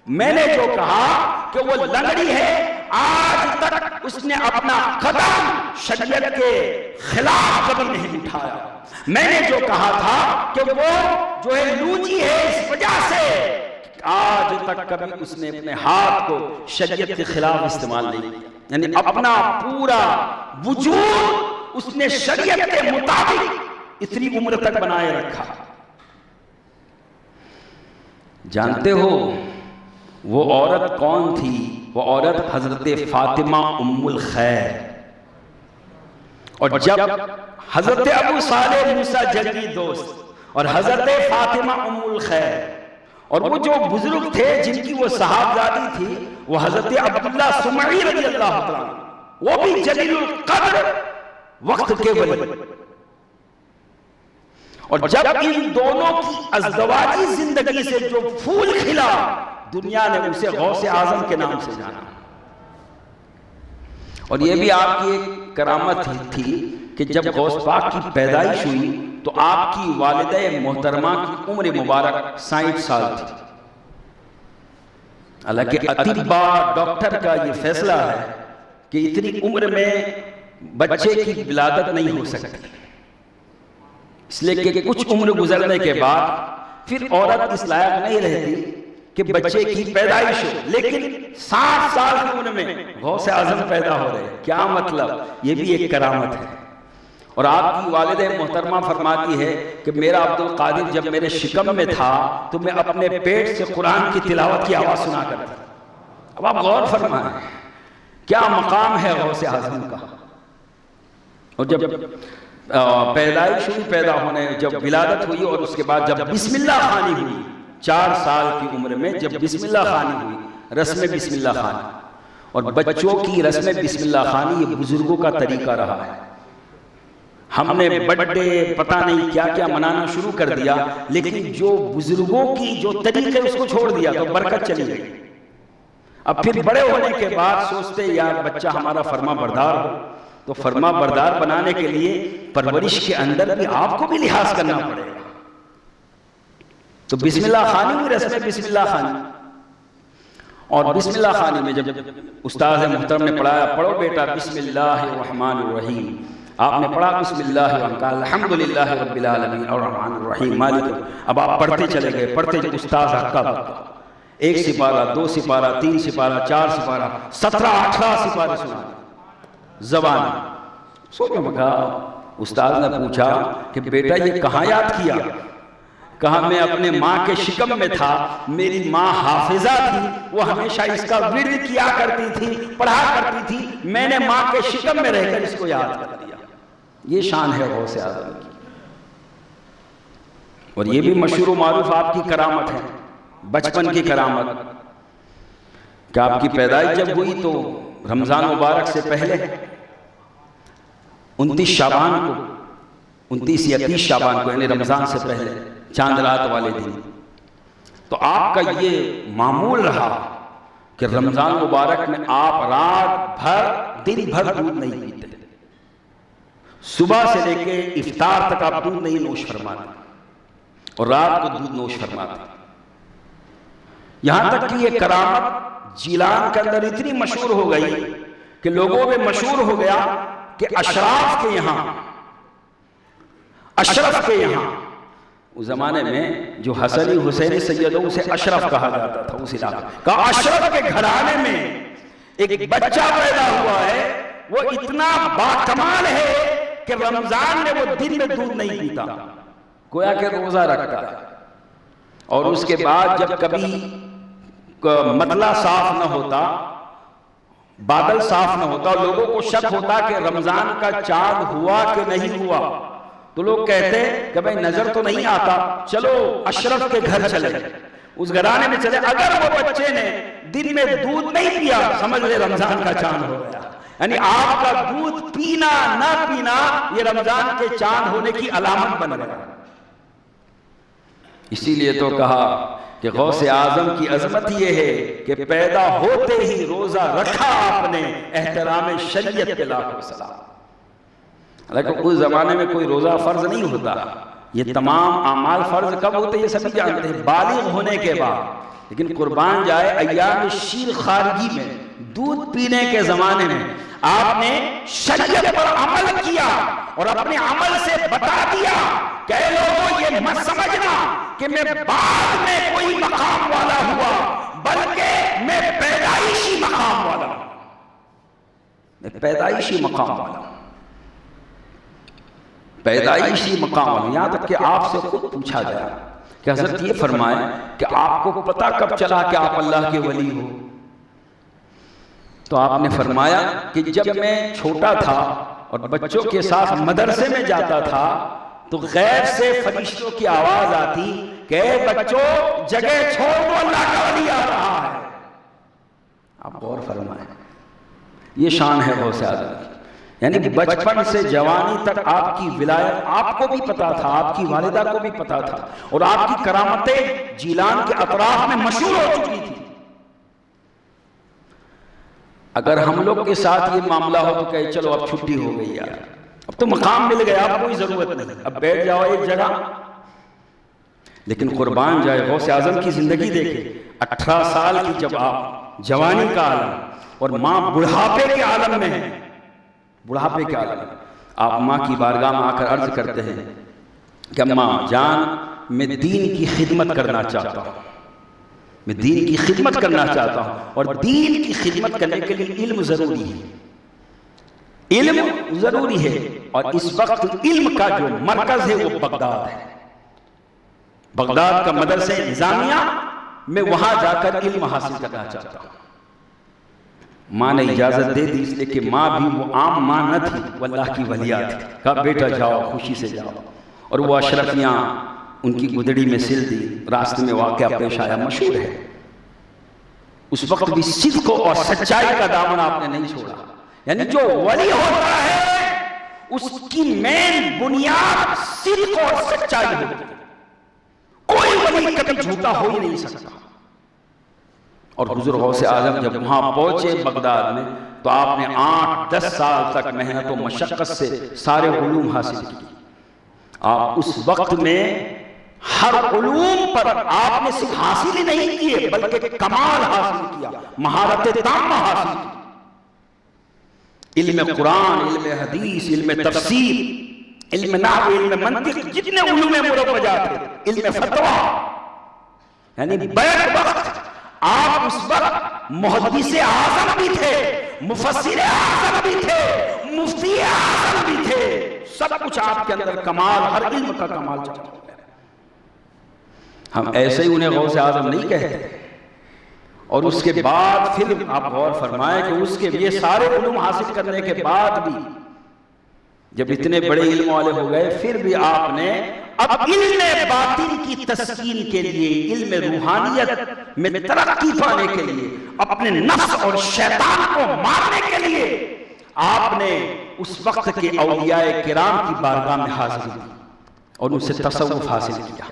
میں نے جو کہا کہ وہ لنگڑی ہے، آج تک اس نے اپنا قدم شریعت کے خلاف کبھی نہیں اٹھایا۔ میں نے جو کہا تھا کہ وہ جو ہے لوچی ہے، اس وجہ سے آج تک کبھی اس نے اپنے ہاتھ کو شریعت کے خلاف استعمال نہیں کیا، یعنی اپنا پورا وجود اس نے شریعت کے مطابق اتنی عمر تک بنائے رکھا۔ جانتے ہو وہ عورت کون تھی؟ وہ عورت حضرت فاطمہ ام الخیر۔ اور جب حضرت ابو صالح موسیٰ جنگی دوست اور حضرت فاطمہ ام الخیر اور وہ جو بزرگ تھے جن کی وہ صحابزادی تھی، وہ حضرت عبداللہ سمعی رضی اللہ عنہ، وہ بھی جلیل القدر وقت کے ولی. اور جب ان دونوں کی ازدواجی زندگی سے جو پھول کھلا دنیا نے اسے غوث اعظم کے نام سے جانا. اور یہ بھی آپ کی ایک کرامت تھی کہ جب غوث پاک کی پیدائش ہوئی تو آپ کی والدہ محترمہ کی عمر مبارک 60 سال تھی. حالانکہ اطباء ڈاکٹر کا یہ فیصلہ ہے کہ اتنی عمر میں بچے کی ولادت نہیں ہو سکتی، اس لیے کہ کچھ عمر گزرنے کے بعد پھر عورت اس لائق نہیں رہتی کہ بچے کی پیدائش ہو. لیکن 60 سال کی عمر میں غوث اعظم پیدا ہو رہے. کیا مطلب؟ یہ بھی ایک کرامت ہے. اور آپ کی والدہ محترمہ فرماتی ہے کہ میرا عبد القادر جب میرے شکم میں تھا تو میں اپنے پیٹ سے قرآن کی تلاوت کی آواز سنا کرتا. اب آپ غور فرمائیں کیا مقام ہے غوث اعظم کا. اور جب پیدائش ہوئی، پیدا ہونے جب ولادت ہوئی اور اس کے بعد جب بسم اللہ خوانی ہوئی 4 سال کی عمر میں، جب بسم اللہ خوانی ہوئی، رسم بسم اللہ خوانی. اور بچوں کی رسم بسم اللہ خوانی یہ بزرگوں کا طریقہ رہا ہے. ہم نے برتھ ڈے پتہ نہیں کیا کیا منانا شروع کر دیا، لیکن جو بزرگوں کی جو طریقے اس کو چھوڑ دیا تو برکت چلی گئی. اب پھر بڑے ہونے کے بعد سوچتے یار بچہ ہمارا فرما بردار ہو، تو فرما بردار بنانے کے لیے پرورش کے اندر بھی آپ کو بھی لحاظ کرنا پڑے گا. تو بسم اللہ خوانی ہوئی، رسم بسم اللہ خوانی. اور بسم اللہ خوانی میں جب استاد محترم نے پڑھایا پڑھو بیٹا بسم اللہ الرحمن الرحیم، آپ نے پڑھا بسم اللہ الحمدللہ رب العالمین الرحمن الرحیم مالک. اب آپ پڑھتے چلے گئے، پڑھتے استاد ہکا بکا، 1 سپارہ 2 سپارہ 3 سپارہ 4 سپارہ 17 18 سپارے سنا زبان. سوچو مگا استاد نے پوچھا کہ بیٹا یہ کہاں یاد کیا؟ کہا میں اپنے ماں کے شکم میں تھا، میری ماں حافظہ تھی، وہ ہمیشہ اس کا ورد کیا کرتی تھی، پڑھا کرتی تھی، میں نے ماں کے شکم میں رہ کر اس کو یاد کر دیا. یہ شان ہے غوث اعظم کی. اور یہ بھی مشہور و معروف آپ کی کرامت ہے، بچپن کی کرامت، کہ آپ کی پیدائش جب ہوئی تو رمضان مبارک سے پہلے 29 شعبان کو 29 یا 30 شعبان کو یعنی رمضان سے پہلے چاند رات والے دن، تو آپ کا یہ معمول رہا کہ رمضان مبارک میں آپ رات بھر دن بھر دودھ نہیں پیتے، صبح سے لے کے افطار تک آپ دودھ نہیں نوش فرماتے اور رات کو دودھ نوش فرماتے. یہاں تک کہ یہ کرامت جیلان کے اندر اتنی مشہور ہو گئی کہ لوگوں میں مشہور ہو گیا کہ اشراف کے یہاں اس زمانے میں جو حسنی حسینی سید ہو اسے اشرف کہا جاتا تھا. اس علاقے کہا اشرف کے گھرانے میں ایک بچہ پیدا ہوا ہے، وہ اتنا باکمال ہے کہ رمضان میں وہ دن میں دودھ نہیں پیتا، گویا کہ روزہ رکھتا ہے. اور اس کے بعد جب کبھی مطلع صاف نہ ہوتا، بادل صاف نہ ہوتا، لوگوں کو شک ہوتا کہ رمضان کا چاند ہوا کہ نہیں ہوا، تو لوگ کہتے کہ بھئی نظر تو نہیں آتا، چلو اشرف کے گھر چلے، اس گھرانے میں چلے. اگر وہ بچے نے دن میں دودھ نہیں پیا سمجھ لے رمضان کا چاند ہو گیا. یعنی آپ کا دودھ پینا نہ پینا یہ رمضان کے چاند ہونے کی علامت بن گیا. اسی لیے تو کہا کہ غوث اعظم کی عظمت یہ ہے کہ پیدا ہوتے ہی روزہ رکھا آپ نے، احترام شریعت کے لاکھوں سلام. لیکن اس زمانے میں کوئی روزہ فرض نہیں ہوتا. یہ تمام اعمال فرض کب ہوتے یہ سبھی جانتے ہیں؟ بالغ ہونے کے بعد. لیکن قربان جائے ایام شیر خارجی میں دودھ پینے کے زمانے میں آپ نے شریعت پر عمل کیا اور اپنے عمل سے بتا دیا کہ اے لوگوں یہ مت سمجھنا کہ میں بعد میں کوئی مقام والا ہوا، بلکہ میں پیدائشی مقام والا ہوں. میں پیدائشی مقام والا ہوں، پیدائشی مقام والا ہوں. یہاں تک کہ آپ سے خود پوچھا گیا کہ حضرت یہ فرمائیں کہ آپ کو پتہ کب چلا کہ آپ اللہ کے ولی ہو؟ تو آپ نے فرمایا کہ جب میں چھوٹا تھا اور بچوں کے ساتھ مدرسے میں جاتا تھا تو غیب سے فرشتوں کی آواز آتی کہ اے بچوں جگہ چھوڑ دو، اللہ کا ولی آ رہا ہے. آپ غور فرمائیں، یہ شان ہے غوث اعظم کی. یعنی بچپن سے جوانی تک آپ کی ولایت آپ کو بھی پتا تھا، آپ کی والدہ کو بھی پتا تھا، اور آپ کی کرامتیں جیلان کے اطراف میں مشہور ہو چکی تھی. اگر ہم لوگ کے ساتھ یہ معاملہ ہو تو کہے چلو اب چھٹی ہو گئی یار، اب تو مقام مل گیا، اب کوئی ضرورت نہیں، اب بیٹھ جاؤ ایک جگہ. لیکن قربان جائے غوث اعظم کی زندگی دیکھیں. 18 سال کی جب آپ جوانی کا عالم اور ماں بڑھاپے کے عالم میں ہیں، بڑھاپے کے عالم میں آپ ماں کی بارگاہ میں آ کر عرض کرتے ہیں کہ ماں جان میں دین کی خدمت کرنا چاہتا ہوں، میں دین کی خدمت کرنا چاہتا ہوں، اور دین کی خدمت کرنے کے لیے علم ضروری ہے، علم ضروری ہے. اور اس وقت علم کا جو مرکز ہے وہ بغداد ہے، بغداد کا مدرسہ نظامیہ، میں وہاں جا کر علم حاصل کرنا چاہتا ہوں. ماں نے اجازت دے دی، اس لیے کہ ماں بھی وہ عام ماں نہ تھی، وہ اللہ کی ولیہ تھی. کہا بیٹا جاؤ، خوشی سے جاؤ. اور وہ اشرفیاں ان کی گدڑی میں سل دی. راستے میں واقعہ پیش آیا، مشہور ہے. اس وقت بھی صدق اور سچائی کا دامن آپ نے نہیں چھوڑا. یعنی جو ولی ہوتا ہے اس کی مین بنیاد صدق اور سچائی ہوتی ہے. کوئی ولی کبھی جھوٹا ہو ہی نہیں سکتا. اور حضور غوث اعظم جب وہاں پہنچے بغداد میں تو آپ نے 8-10 سال تک محنت و مشقت سے سارے علوم حاصل کی. آپ اس وقت میں ہر علوم پر آپ نے صرف حاصل ہی نہیں کیے بلکہ کمال حاصل کیا، مہارت تامہ حاصل کی. علم قرآن، علم حدیث، علم تفسیر، علم نحو، علم منطق، جتنے علوم مروجات تھے، علم فتویٰ. یعنی بیک وقت آپ اس وقت محدث اعظم بھی تھے، مفسر اعظم بھی تھے، مفتی اعظم بھی تھے. سب کچھ آپ کے اندر کمال، ہر علم کا کمال چاہتا ہے. ہم ایسے ہی انہیں غوث اعظم نہیں کہتے. اور اس کے بعد پھر آپ غور فرمائیں کہ اس کے یہ سارے علوم حاصل کرنے کے بعد بھی جب اتنے بڑے علم والے ہو گئے، پھر بھی آپ نے اب علم باطن کی تسکین کے لیے، علم روحانیت میں ترقی پانے کے لیے، اپنے نفس اور شیطان کو مارنے کے لیے آپ نے اس وقت کے اولیاء کرام کی بارگاہ میں حاضری دی اور ان سے تصوف حاصل کیا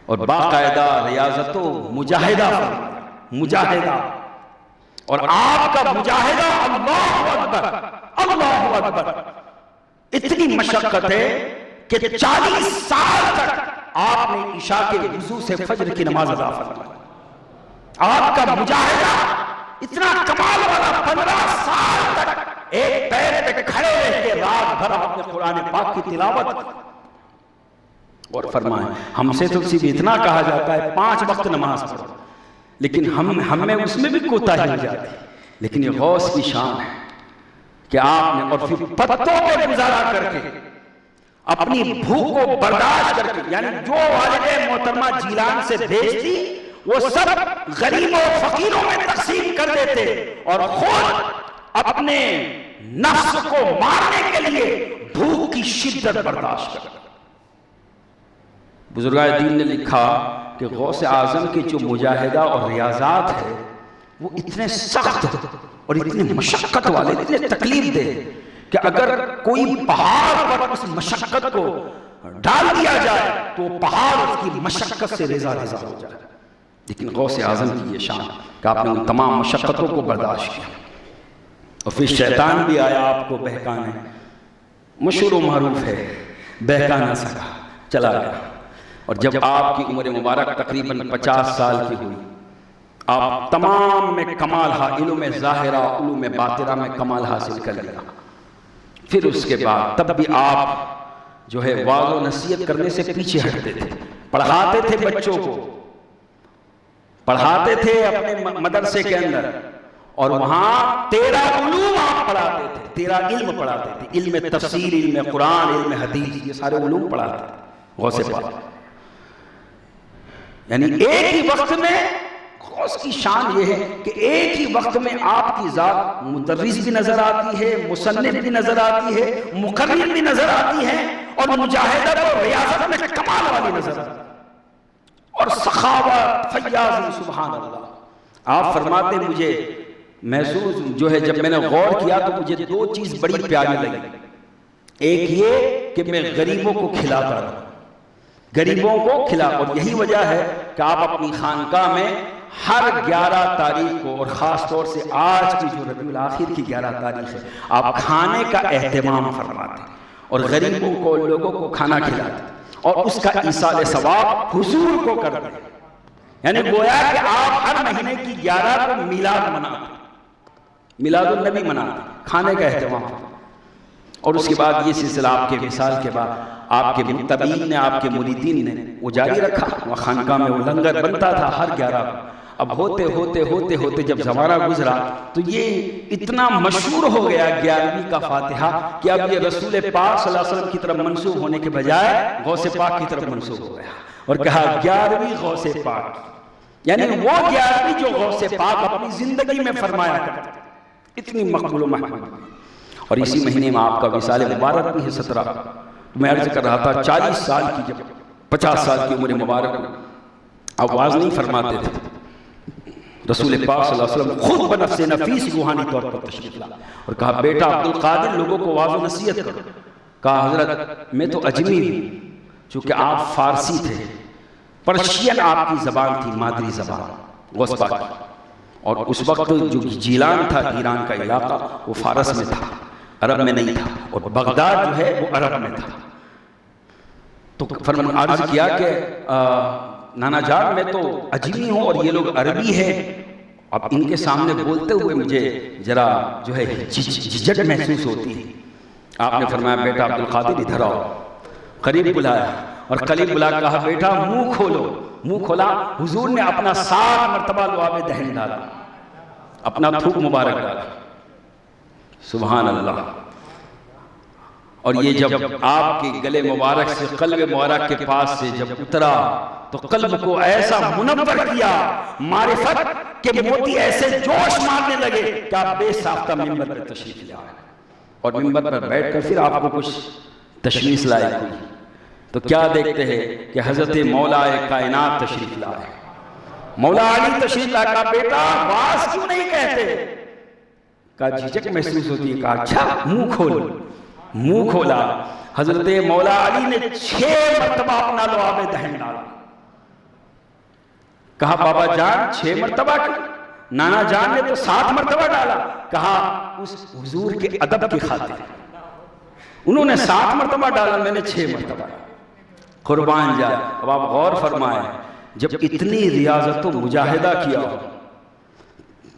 اور باقاعدہ ریاضت و مجاہدہ فرمایا. مجاہدہ، اور آپ کا مجاہدہ اللہ اکبر، اللہ اکبر. اتنی مشقت ہے کہ 40 سال تک آپ نے عشاء کے وضو سے فجر کی نماز ادا فرمائی. آپ کا مجاہدہ اتنا کمال والا، 15 سال تک ایک پیر پہ کھڑے رہ کے رات بھر آپ نے قرآن پاک کی تلاوت. اور فرمائیں ہم سے تو صرف اتنا کہا جاتا ہے 5 وقت نماز پڑھو، لیکن ہم میں اس میں بھی کوتاہی ہو جاتی. لیکن یہ غوث کی شان ہے کہ آپ نے، اور پھر پتوں پہ گزارا کر کے، اپنی بھوک کو برداشت کر کے، یعنی جو والد محترمہ جیلان سے بھیجتی وہ سب غریبوں فقیروں میں تقسیم کر دیتے اور خود اپنے نفس کو مارنے کے لیے بھوک کی شدت برداشت کرتے. بزرگائے دین نے لکھا کہ غوث اعظم کے جو مجاہدہ اور ریاضات ہے وہ اتنے سخت اور اتنے مشقت والے، اتنے تکلیف دہ کہ اگر کوئی پہاڑ پر اس مشقت کو ڈال دیا جائے تو پہاڑ اس کی مشقت سے ریزہ ریزہ ہو جائے. لیکن غوث اعظم کی یہ شان کہ آپ نے ان تمام مشقتوں کو برداشت کیا. اور پھر شیطان بھی آیا آپ کو بہکانے، مشہور و معروف ہے، بہکا نہ سکا، چلا گیا. اور جب آپ کی عمر مبارک تقریباً 50 سال کی ہوئی، آپ تمام میں کمال، علوم ظاہرہ، علوم باطنہ میں کمال حاصل کر لیا. پھر اس کے بعد تب بھی آپ جو ہے واعظ و نصیحت کرنے سے پیچھے ہٹتے تھے. پڑھاتے تھے بچوں کو، پڑھاتے تھے اپنے مدرسے کے اندر، اور وہاں 13 علوم آپ پڑھاتے تھے، 13 علم پڑھاتے تھے. علم تفسیر، علم قرآن، علم حدیث، یہ سارے علوم پڑھاتے تھے غوث پاک. یعنی ایک ہی وقت میں غوث کی شان یہ ہے کہ ایک ہی وقت میں آپ کی ذات مدرس بھی نظر آتی ہے، مصنف بھی نظر آتی ہے، مقرر بھی نظر آتی ہے، اور مجاہدت اور ریاضت میں کمال والی نظر آتی ہے، اور سخاوت، فیاضی، سبحان اللہ. آپ فرماتے محسوس جو ہے جب میں نے غور کیا تو مجھے دو چیز بڑی پیاری لگی. ایک یہ کہ میں غریبوں کو کھلاتا رہا، غریبوں کو کھلا. اور یہی وجہ ہے کہ آپ اپنی خانقاہ میں ہر 11 تاریخ کو، اور خاص طور سے آج کی جو ربیع الاخر کی 11 تاریخ ہے، آپ کھانے کا اہتمام فرماتے ہیں اور غریبوں کو، لوگوں کو کھانا کھلاتے ہیں اور اس کا ایصال ثواب حضور کو کرتے ہیں. یعنی گویا کہ آپ ہر مہینے کی 11 کو میلاد مناتے ہیں، میلاد النبی مناتے ہیں، کھانے کا اہتمام فرماتے ہیں. اور اس کے بعد یہ سلسلہ آپ کے وصال کے بعد آپ کے متبعین نے، آپ کے مریدین نے وہ جاری رکھا. وہ خانقاہ میں وہ لنگر بنتا تھا ہر 11 کو. اب ہوتے ہوتے جب زمانہ گزرا تو یہ اتنا مشہور ہو گیا 11ویں کا فاتحہ کہ اب یہ رسول پاک صلی اللہ علیہ وسلم کی طرف منسوب ہونے کے بجائے غوث پاک کی طرف منسوب ہو گیا اور کہا 11ویں غوث پاک. یعنی وہ 11ویں جو غوث پاک اپنی زندگی میں فرمایا کرتے، اتنی مقبول و محمود. اور اسی مہینے میں آپ کا وصال مبارک بھی ہے 17. میں عرض کر رہا تھا 40 سال کی، جب 50 سال کی عمر مبارک میں آواز نہیں فرماتے تھے. رسول پاک صلی اللہ علیہ وسلم خود بنفس نفیس روحانی طور پر تشریف لا اور کہا بیٹا عبدالقادر لوگوں کو واعظ و نصیحت کرو. کہا حضرت میں تو اجمی ہوں، چونکہ آپ فارسی تھے، پرشین آپ کی زبان تھی، مادری زبان غوث پاک کی. اور اس وقت جو جیلان تھا ایران کا علاقہ وہ فارس میں تھا، عرب میں نہیں تھا. اور بغداد جو ہے وہ عرب میں تھا. تو عرض کیا کہ نانا جان میں تو اجمی ہوں اور یہ لوگ عربی ہیں، اب ان کے سامنے بولتے ہوئے مجھے ذرا جو ہے جھجک محسوس ہوتی ہے. آپ نے فرمایا بیٹا عبدالقادر ادھر آؤ. قریب بلایا اور قریب بلا کہا بیٹا منہ کھولو. منہ کھولا، حضور نے اپنا 7 مرتبہ لعاب دہن ڈالا، اپنا تھوک مبارک ڈالا. سبحان اللہ. اور یہ جب آپ کے گلے مبارک سے قلب مبارک کے پاس سے جب اترا تو قلب کو ایسا منور کیا، معرفت کے موتی ایسے جوش مارنے لگے کہ آپ بے ساختہ ممبر پر تشریف لے آئے. اور ممبر پر بیٹھ کر پھر آپ کو کچھ تشویش لائق ہوئی تو کیا دیکھتے ہیں کہ حضرت مولا کائنات تشریف لائے. مولا علی تشریف لائے. کہا بیٹا باز کیوں نہیں کہتے؟ کہا جھجک محسوس ہوتی ہے. کہا اچھا منہ کھول. منہ کھولا. حضرت مولا علی نے 6 مرتبہ اپنا لعاب دہن ڈالا. کہا بابا جان 6 مرتبہ کی؟ نانا جان نے تو 7 مرتبہ ڈالا. کہا اس حضور کے ادب کی خاطر انہوں نے 7 مرتبہ ڈالا، میں نے 6 مرتبہ. قربان جائے. اب آپ غور فرمائیں، جب اتنی ریاضت و مجاہدہ کیا ہو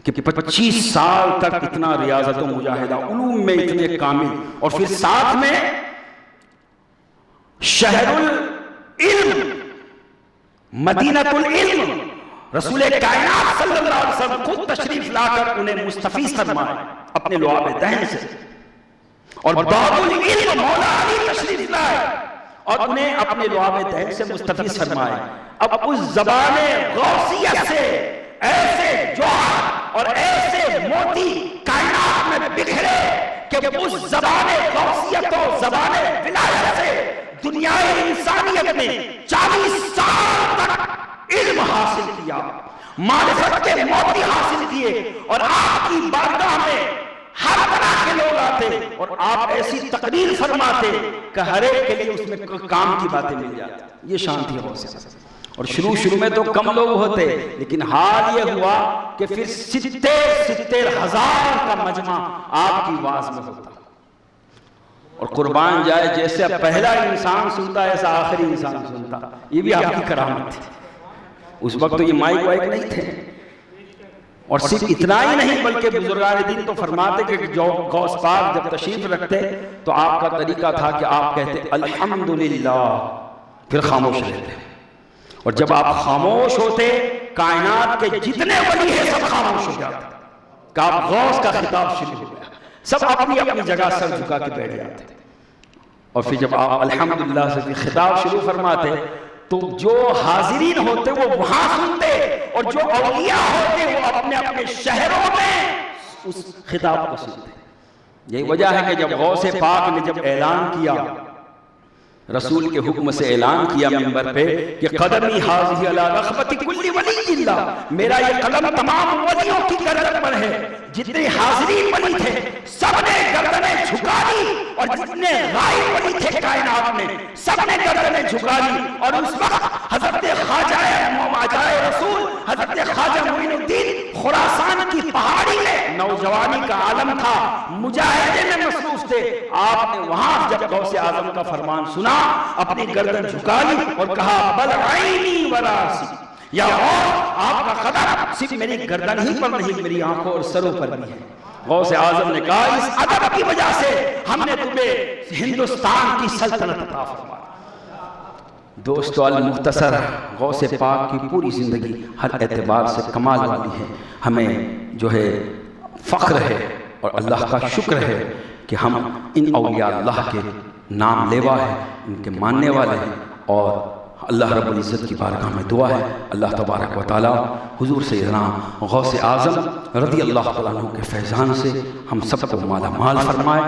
کہ 25 سال تک اتنا ریاضت و مجاہدہ، علوم میں اتنے کامل، اور پھر ساتھ میں شہر العلم، مدینہ العلم، رسول کائنات صلی اللہ علیہ وسلم خود تشریف لا کر انہیں مستفیض فرمائے اپنے لعاب دہن سے. اور باب العلم مولا علی تشریف لائے اور انہیں اپنے لعاب دہن سے مستفیض فرمائے. اب اس زبان غوثیت سے ایسے جوہر اور ایسے موتی کائنات میں بکھرے کہ اس زبان غوثیت و زبان ولایت سے دنیائے انسانیت نے 40 سال تک علم حاصل کیا، معرفت کے موتی حاصل کیے. اور آپ کی بارگاہ میں ہر طرح کے لوگ آتے اور آپ ایسی تقریر فرماتے کہ ہر ایک کے لیے اس میں کام کی باتیں مل جاتی. یہ شان تھی غوثیت. اور شروع میں تو کم لوگ ہوتے، لیکن حال یہ ہوا کہ پھر 70,000 کا مجمع آپ کی واز میں ہوتا. اور قربان جائے جیسے اب پہلا انسان سنتا ایسا آخری انسان سنتا. یہ بھی آپ کی کرامت تھی. اس وقت تو یہ مائک وائک نہیں تھے. اور صرف اتنا ہی نہیں بلکہ بزرگان دین تو فرماتے کہ جو غوث پاک جب تشریف رکھتے تو آپ کا طریقہ تھا کہ آپ کہتے الحمدللہ، پھر خاموش رہتے. اور جب آپ خاموش ہوتے کائنات کے جتنے ولی ہیں سب خاموش ہو جاتے کہ آپ غوث کا خطاب شروع ہو گیا. سب اپنی اپنی جگہ سر جھکا کے بیٹھ جاتے. اور پھر جب آپ الحمدللہ سے خطاب شروع فرماتے تو جو حاضرین ہوتے وہ وہاں سنتے اور جو اولیاء ہوتے وہ اپنے اپنے شہروں میں اس خطاب کو سنتے. یہی وجہ ہے کہ جب غوث پاک نے جب اعلان کیا رسول کے حکم سے اعلان کیا منبر پہ کہ قدمی حاضی علی رغبت کل ولی اللہ، میرا یہ قدم تمام ولیوں کی گردن پر ہے۔ جتنے حاضرین ولی تھے سب نے گردنیں جھکا لی، اور جتنے غائب ولی تھے کائنات میں سب نے گردنیں جھکا لی۔ اور اس وقت حضرت خواجہ رسول حضرت خواجہ معین الدین خراسان کی پہاڑی میں نوجوانی کا عالم تھا، مجاہدے میں مصروف تھے۔ آپ نے وہاں جب غوث اعظم کا فرمان سنا اپنی گردن جھکا لی اور کہا بل عینی و راسی، یا اور آپ کا قدم صرف میری گردن ہی پر نہیں، میری آنکھوں اور سروں پر بھی ہے۔ غوث اعظم نے کہا اس ادب کی وجہ سے ہم نے تمہیں ہندوستان کی سلطنت عطا فرمائی۔ دوستو المختصر، غوث پاک کی پوری زندگی ہر اعتبار سے کمال والی ہے۔ ہمیں جو ہے فخر ہے اور اللہ کا شکر ہے کہ ہم ان اولیاء اللہ کے نام لیوا ہیں، ان کے ماننے والے ہیں، اور اللہ رب العزت کی بارگاہ میں دعا ہے اللہ تبارک و تعالی حضور سیدنا غوث اعظم رضی اللہ تعالیٰ عنہ کے فیضان سے ہم سب کو مالا مال فرمائے۔